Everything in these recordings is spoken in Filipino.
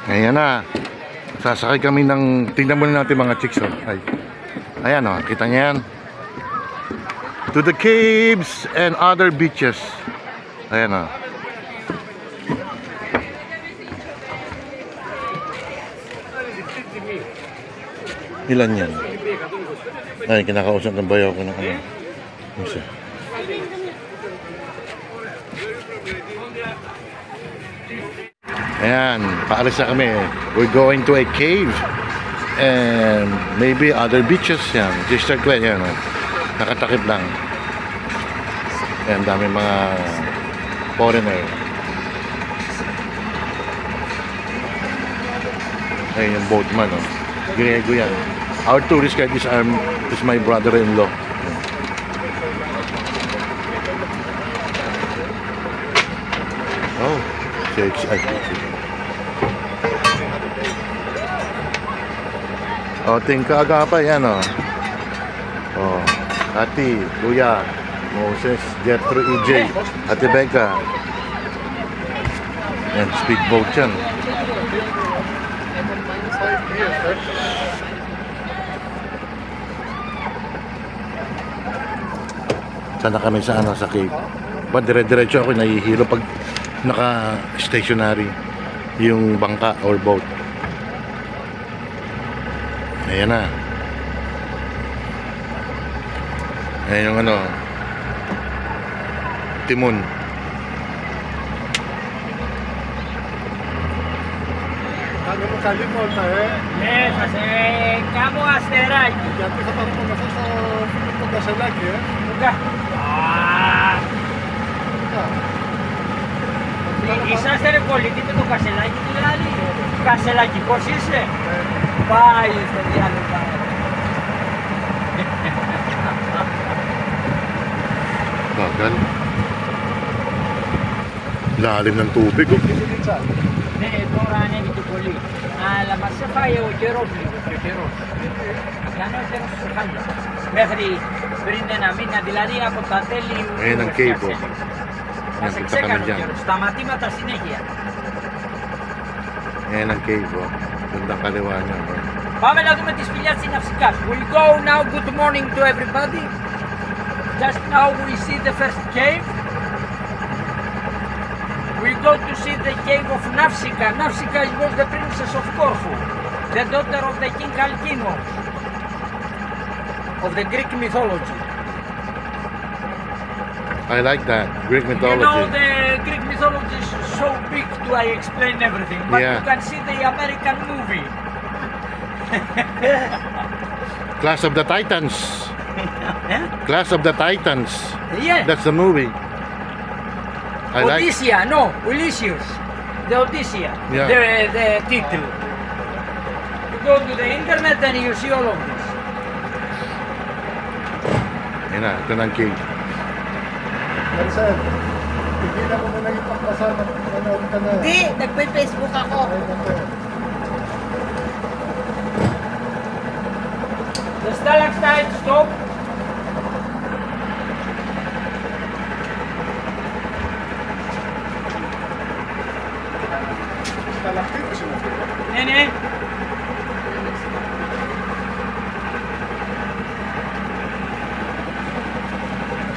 Ayan na. Sasakay kami ng... Tingnan muna natin mga chicks. Oh. Ay. Ayan o. Kita niya yan. To the caves and other beaches. Ayan o. Ilan yan? Ay, kinakausap ng bayaw ko ng ano. Isa. Ayan, paalis na kami. We're going to a cave and maybe other beaches. Yan, Sister Gwen, yan. Nakatakip lang. Ayan, dami mga foreigner. Ayan yung boatman, oh. Griego yan. Our tourist guide is my brother-in-law. Oh, oh, tingka agapa yan, oh. Oh, Ati, Kuya, Moses, Jethro, EJ, Ate Becca. Yan, speedboat yan. Sana kami sa ano, sa cave. Ba, dire-diretso ako, nahihilo pag naka-stationary yung bangka or boat. Ayan na. Ayan yung ano, timon. Kami California, eh? Yes, kasi kamu asteroid. Dati sa pagpunta sa Pagkasalag, eh? Buka. Isa asteroid ko, dito to Kaselagi dito lali. Kaselagi ko sise. Bye, hindi ano ba. Bagal. Lalim ng tubig, oh. Ne, dorane dito poli. La massa fai o geroglifo, Gano geroglifo kanya. Μέχρι πριν ένα μήνα, δηλαδή από τα τέλη Έναν cave, oh. Μας εξέκανε ο καιρός, σταματήματα συνέχεια. Έναν cave, oh. Gandang kaliwa niya, oh. Πάμε να δούμε τις σπηλιάς της Ναυσικάς. We'll go now, good morning to everybody. Just now we see the first cave. We go to see the cave of Nafsika. Nafsika was the princess of Corfu, the daughter of the king Alkinos, of the Greek mythology. I like that, Greek mythology. You know the Greek mythology is so big to I explain everything, but Yeah. you can see the American movie. Clash of the Titans. Clash of the Titans. Yeah. That's the movie. I like. Odysseus, no, Ulysses. The Odysseus. Yeah. The title. You go to the internet and you see all of this. Yan na, ito na ang cave. Marcel, tigilan mo muna yung pagbasa ng manood ka na. Hindi, nagpe-Facebook ako. Ay, naku. The stalactite stop. Stalactite sila. Nene.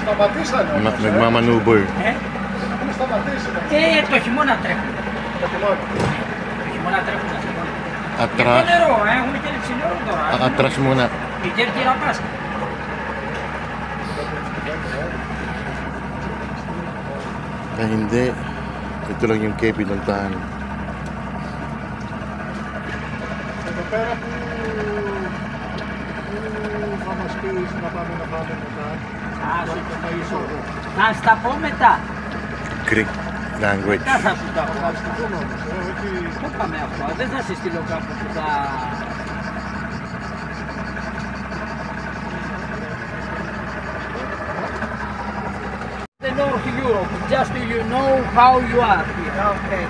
Σταματήσανε όμως, Nagmamanuver. Ano σταματήσανε. Το χειμώνα τρέχουν. Το χειμώνα. Το χειμώνα τρέχουν. Και το Atras. νερό, έχουμε και λειψινό τώρα. Atras muna. Η Κέρκυρα Πάσχα. Ay, hindi. Ito lang yung cave pinuntahan. Εδώ πέρα που θα μας πεις να πάμε μετά. Θα είσαι εγώ. Να στα πω μετά. Greek language. Μετά θα σου τα πω. Θα σου πούμε όμως, όχι... Το πάμε αυτό. Δεν θα σε στείλω κάπου που θα... The North Europe, just so you know how you are here. Okay.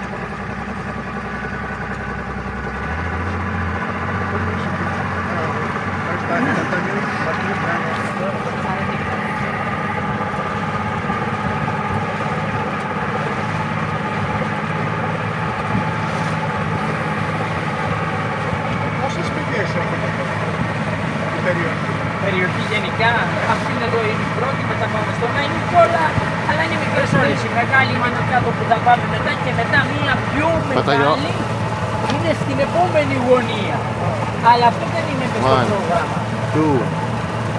sole, si megali mi hanno dato da parte metà mia più Patayo. megali. In stile bombe di uonia. Alla fine di questo One. programma. 2,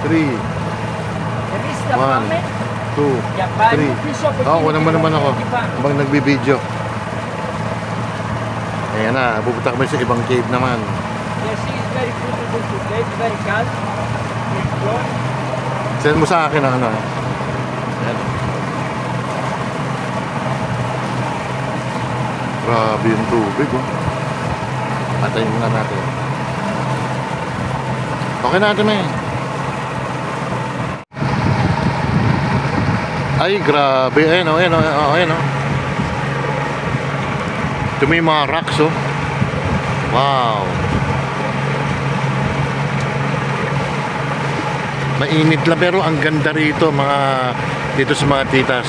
3, E vista 1, fame, 2, 3. Oh, kunan mo naman ako. Habang nagbibideo. Ayan na, pupunta kami sa ibang cave naman. yes, is very beautiful today, very calm. Enjoy. Send mo sa akin ang ano. Ayan. Grabe yung tubig, oh. Patayin muna natin. Okay natin, eh. Ay, grabe. Ayan, oh, ayan, oh, ayan, oh. Ito may mga rocks, oh. Wow. Mainit lang pero ang ganda rito dito sa mga titas.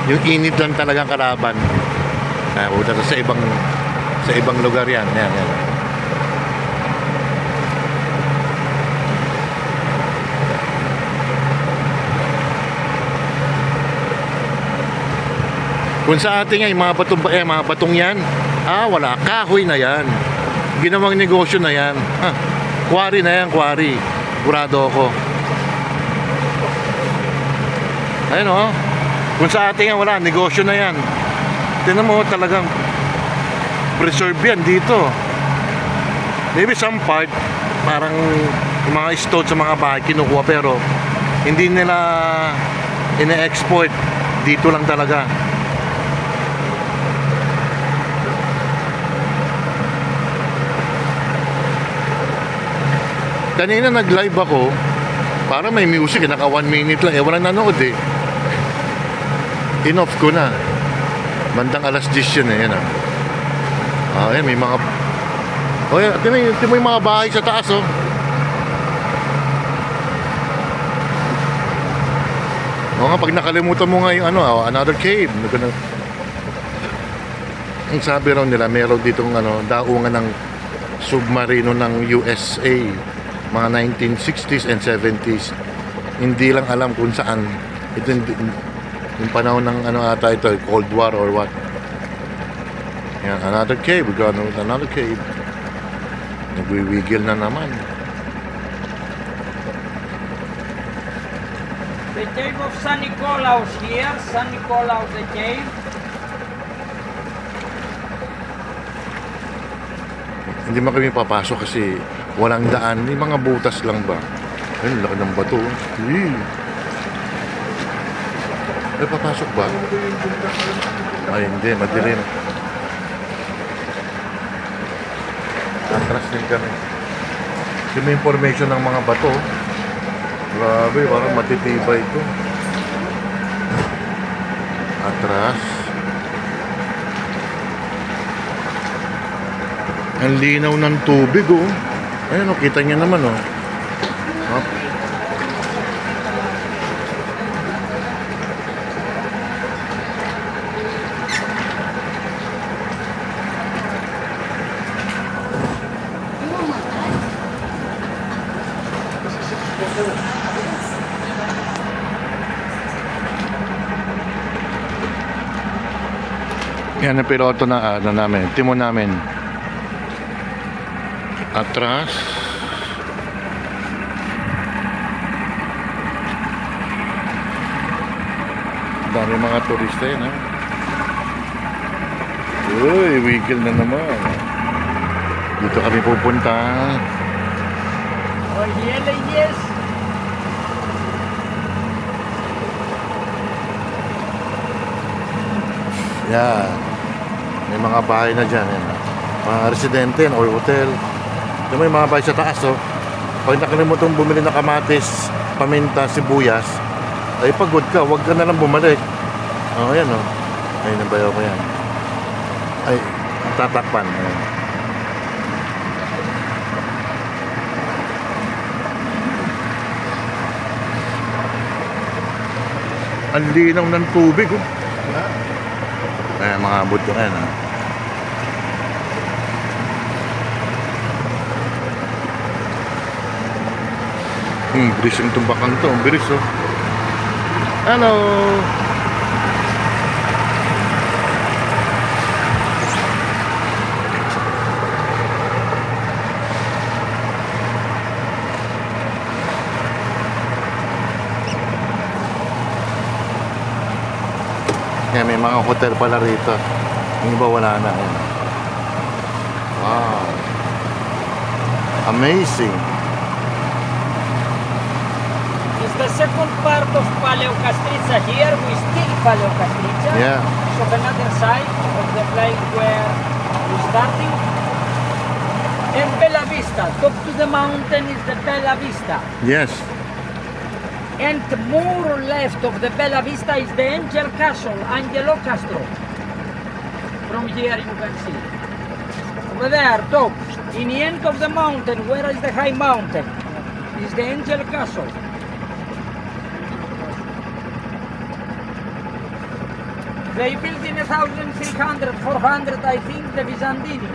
Yung init lang talagang kalaban. Punta sa ibang lugar yan. Yan. Kung sa atin nga, yung mga batong yan, wala, kahoy na yan. Ginawang negosyo na yan. Quarry na yan, quarry. Sigurado ako. Ayun, oh. Kung sa atin nga, wala, negosyo na yan. Tignan mo, talagang preserve yan dito. Maybe some part, parang yung mga stone sa mga bahay kinukuha, pero hindi nila ine-export. Dito lang talaga. Kanina nag-live ako, para may music, naka 1 minute lang, walang nanood eh. In-off ko na. Bandang alas 10 yun eh, yan ah. Ayan, may mga... yan, ito mo yung mga bahay sa taas, oh. Oo nga, pag nakalimutan mo nga yung another cave. Ang sabi raw nila, meron ditong daungan ng submarino ng USA. Mga 1960s and 70s. Hindi lang alam kung saan. Ito yung panahon ng ata ito, Cold War or what. Yan, another cave. We got another cave. Nagwiwigil na naman. The cave of San Nicolaus here, San Nicolaus the cave. Hindi man kami papasok kasi walang daan. May mga butas lang ba? Ayun, laki ng bato. Ay, papasok ba? Ay, hindi. Madilim. Atras din kami. Yung may information ng mga bato. Grabe, parang matitibay ito. Atras. Ang linaw ng tubig, oh. Ayun, oh, kita niya naman, oh. Oh. Yan ang piloto na namin, timon namin. Atras. Dami mga turista yan, ha? Uy, wiggle na naman. Dito kami pupunta. Oh, yes. Yan. May mga bahay na dyan, yan. Mga residente yan, or hotel. May mga bahay sa taas, oh. Pag nakalimutan bumili ng kamatis, paminta, sibuyas, ay pagod ka, huwag ka na lang bumalik. Oh, yan, oh. Ay, nabayaw ko yan. Ay, tatakpan. Ayan. Ang linaw ng tubig, oh. Ayan, mga buto, ayan, oh. Bilis yung tumbakan to. Ang bilis, oh. Hello! Kaya may mga hotel pala rito. Yung iba wala na. Ayan. Wow. Amazing. It's the second part of Paleo Castrizza. Here we still Paleo Castrizza. Yeah. So another side of the flight where we're starting. And Bella Vista, top to the mountain is the Bella Vista. Yes. And more left of the Bella Vista is the Angel Castle, Angelo Castro. From here you can see. Over there, top, in the end of the mountain, where is the high mountain, is the Angel Castle. They built in 1300, 400, I think, the Byzantines.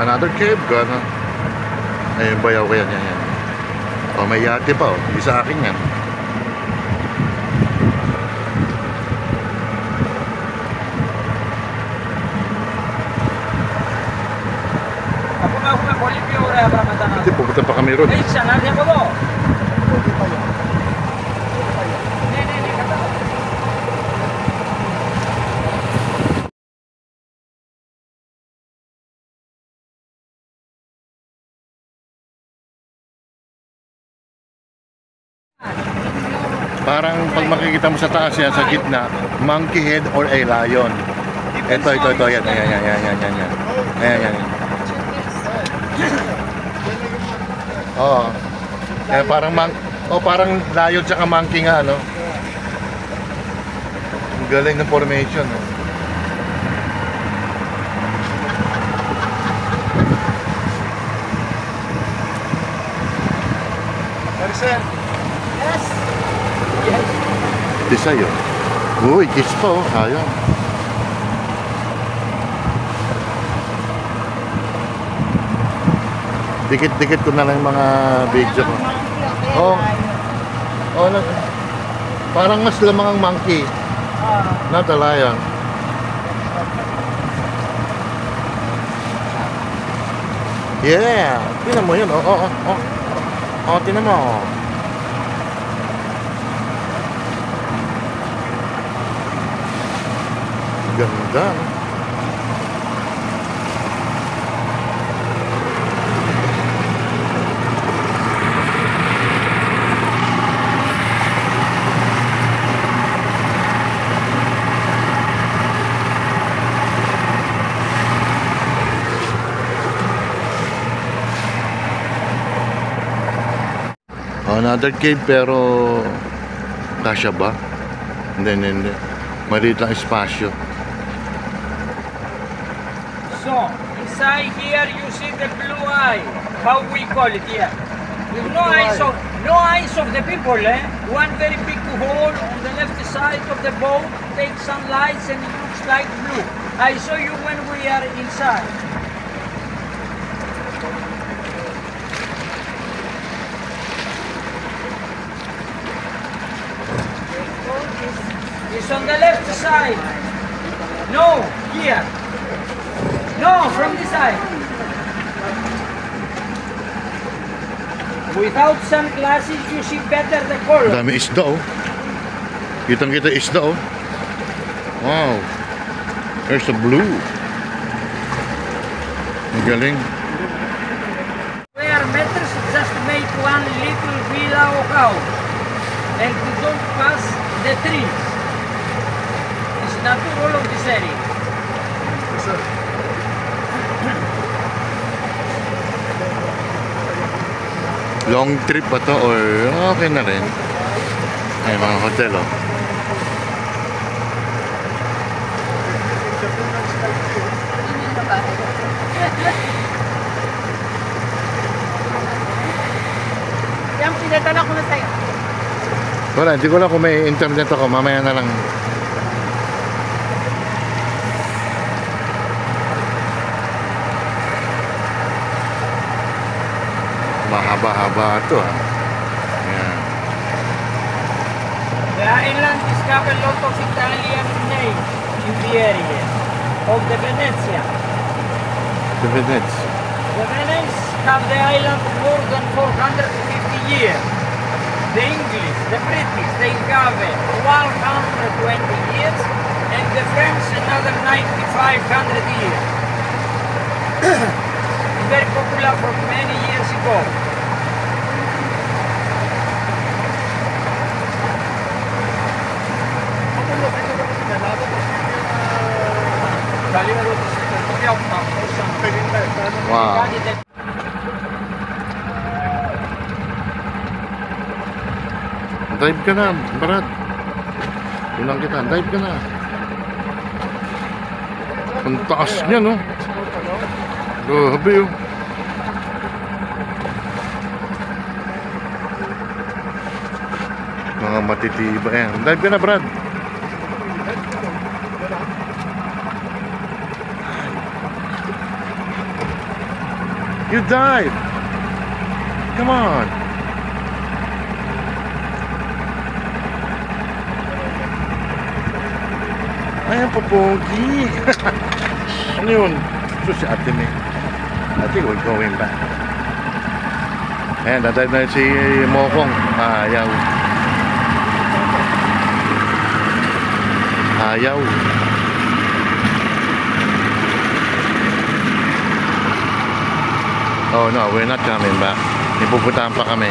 Another cave, gana. Ayun, bayaw ko yan, yan. Oh, may yate pa, oh. Hindi sa akin yan. Ako na Bolivia o Ramadan. Hindi, pupunta pa kami ron. Eh, siya na ako do. Pwede pa yan. Ne, kata. Parang pag makikita mo sa taas yan, sa gitna, monkey head or a lion. Ito, yan. Ayan. Oo. Parang lion tsaka monkey nga, no? Ang galing ng formation, no? Maricel, Yes. Yes. Di sa'yo. Uy, kiss pa, oh. Ayaw. Dikit-dikit ko na lang yung mga video ko. Oh. Parang mas lamang ang monkey. Not a lion. Yeah. Tinan mo yun. Oh, tinan mo. Ganda. Another cave pero kasya ba? Hindi. Maliit lang espasyo. So, inside here you see the blue eye. How we call it here? With no eyes of the people, eh? One very big hole on the left side of the boat takes sunlight and it looks like blue. I show you when we are inside. It's on the left side. No, here. No, from this side. Without sunglasses, you see better the color. Dami isda, oh. Kitang-kita isda, oh. Wow. There's a blue. Ang galing. Square meters just make one little villa or house. And you don't pass the trees. It's natural of this area. Long trip ba to or okay na rin? Ay, mga hotel, oh. Yan, pinadala ko na sa'yo. Wala, hindi ko lang kung may internet ako. Mamaya na lang. Mahaba-haba ito, ah. Ayan. The island discovered a lot of Italian names in the area of the Venezia. The Venice. The Venice have the island more than 450 years. The English, the British, they have 120 years, and the French another 9,500 years. Very popular from many years ago. Wow. Dive ka na, Brad. Tulang kita, dive ka na. Ang taas niya, no? Grabe, oh. Mga matitiba yan. Dive ka na, Brad. You dive. Come on. Ayan po, Pogi. Ano yun? So si ate may. I think we're going back. Ayan, dadive na si Mokong. Ayaw. Ayaw. Oh no, we're not coming back. Ipupuntahan pa kami.